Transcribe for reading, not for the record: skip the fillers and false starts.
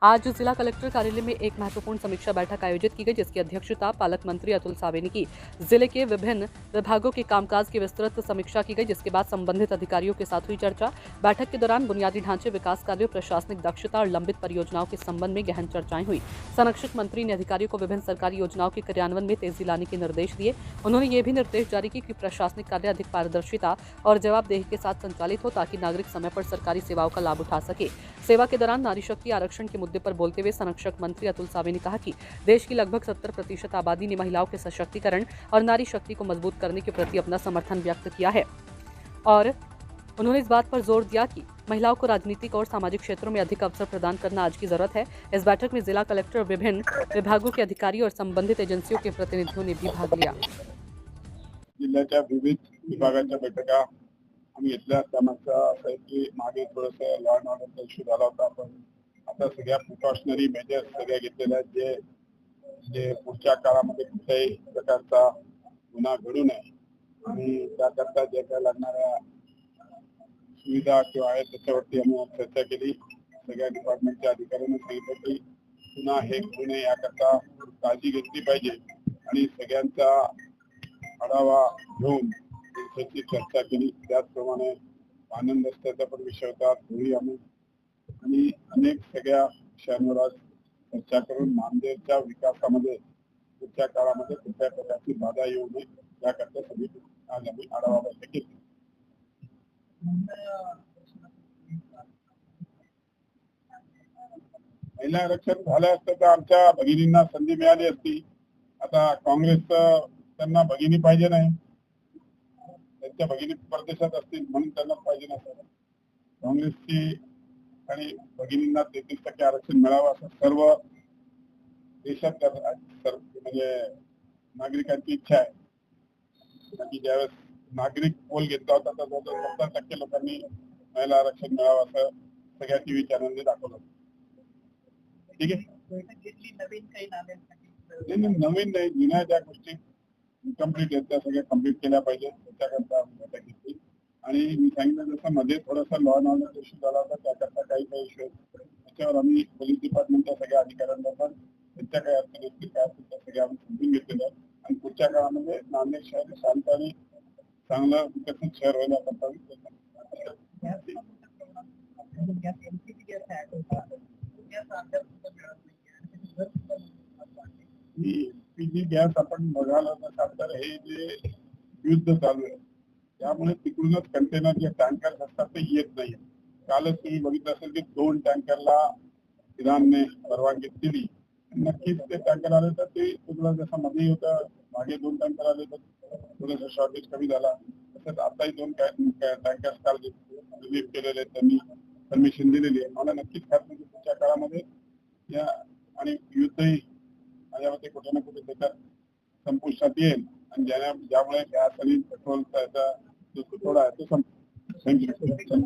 आज जिला कलेक्टर कार्यालय में एक महत्वपूर्ण समीक्षा बैठक आयोजित की गई, जिसकी अध्यक्षता पालक मंत्री अतुल सावे ने की। जिले के विभिन्न विभागों के कामकाज की विस्तृत समीक्षा की गई, जिसके बाद संबंधित अधिकारियों के साथ हुई चर्चा। बैठक के दौरान बुनियादी ढांचे विकास कार्यों, प्रशासनिक दक्षता और लंबित परियोजनाओं के संबंध में गहन चर्चाएं हुई। संरक्षक मंत्री ने अधिकारियों को विभिन्न सरकारी योजनाओं के क्रियान्वयन में तेजी लाने के निर्देश दिए। उन्होंने ये भी निर्देश जारी किए कि प्रशासनिक कार्य अधिक पारदर्शिता और जवाबदेही के साथ संचालित हो, ताकि नागरिक समय पर सरकारी सेवाओं का लाभ उठा सके। सेवा के दौरान नारी शक्ति आरक्षण के मुद्दे पर बोलते हुए संरक्षक मंत्री अतुल सावे ने कहा कि देश की लगभग 70% आबादी ने महिलाओं के सशक्तिकरण और नारी शक्ति को मजबूत करने के प्रति अपना समर्थन व्यक्त किया है। और उन्होंने इस बात पर जोर दिया कि महिलाओं को राजनीतिक और सामाजिक क्षेत्रों में अधिक अवसर प्रदान करना आज की जरूरत है। इस बैठक में जिला कलेक्टर, विभिन्न विभागों के अधिकारी और संबंधित एजेंसियों के प्रतिनिधियों ने भी भाग लिया। जिल्ह्याच्या विविध विभागाच्या बैठका आम्ही घेतल्या। त्यामागचा असं आहे की मागे थोडंसं लॉ अँड ऑर्डरचा इश्यू झाला होता, पण आता सगळ्या प्रिकॉशनरी मेजर्स सगळ्या घेतलेल्या आहेत, जे पुढच्या काळामध्ये कुठल्याही प्रकारचा गुन्हा घडू नये आणि त्याकरता जे काय लागणाऱ्या सुविधा किंवा आहेत त्याच्यावरती आम्ही चर्चा केली। सगळ्या डिपार्टमेंटच्या अधिकाऱ्यांनी सांगितलं की पुन्हा हे घडू नये याकरता काळजी घेतली पाहिजे आणि सगळ्यांचा आढावा घेऊन त्याची चर्चा केली। त्याचप्रमाणे आनंद रस्त्याचा पण विषय होता, तोही आम्ही आणि अनेक सगळ्या विषयांवर आज चर्चा करून नांदेडच्या विकासामध्ये पुढच्या काळामध्ये कुठल्या प्रकारची बाधा येऊ नये याकरता सगळी आज आम्ही आढावा बैठक केली। महिला आरक्षण झालं असतं तर आमच्या भगिनींना संधी मिळाली असती। आता काँग्रेस त्यांना भगिनी पाहिजे नाही, त्यांच्या भगिनी परदेशात असतील म्हणून त्यांना पाहिजे नसेल। काँग्रेसची आणि भगिनींना 33% आरक्षण मिळावं असं सर्व देशात म्हणजे नागरिकांची इच्छा आहे। की ज्यावेळेस नागरिक पोल घेतला होता तर 70% लोकांनी महिला आरक्षण मिळावं असं सगळ्या टीव्ही चॅनलने दाखवलं। ठीक आहे, नवीन नाही, जुन्या ज्या गोष्टी इनकम्प्लीट आहेत त्या सगळ्या कम्प्लीट केल्या पाहिजे, त्याच्याकरता बैठक घेतली। आणि मी सांगितलं जसं मध्ये थोडासा लॉ अँड ऑर्डर इश्यू झाला होता, त्याकरता काही इश्यू त्याच्यावर आम्ही पोलीस डिपार्टमेंटच्या सगळ्या अधिकाऱ्यांबरोबर त्यांच्या काही अडचणी असतील काय असतील त्या सगळ्या आम्ही समजून घेतलेल्या आहेत आणि पुढच्या काळामध्ये नांदेड शहर शांत आणि चांगलं विकसित शहर होईल याकरता एलपीजी गॅस आपण बघायला तर हे जे युद्ध चालू आहे त्यामुळे तिकडूनच कंटेनर जे टँकर्स असतात ते येत नाही। कालच तुम्ही बघितलं असेल की 2 टँकरला इराणने परवानगी दिली। नक्कीच ते टँकर आले तर ते तुला जसं मध्ये होतं, मागे 2 टँकर आले तर थोडंसं शॉर्टेज कमी झाला। तसंच आताही 2 टँकर्स काल रिलीज केलेले आहेत, त्यांनी परमिशन दिलेली आहे। मला नक्कीच खात्री आहे पुढच्या काळामध्ये या आणि युद्धही यामध्ये कुठे ना कुठे त्याच्यात संपुष्टात येईल आणि ज्यामुळे गॅस आणि पेट्रोलचा जो तुटवडा आहे तो संपेल। थँक्यू।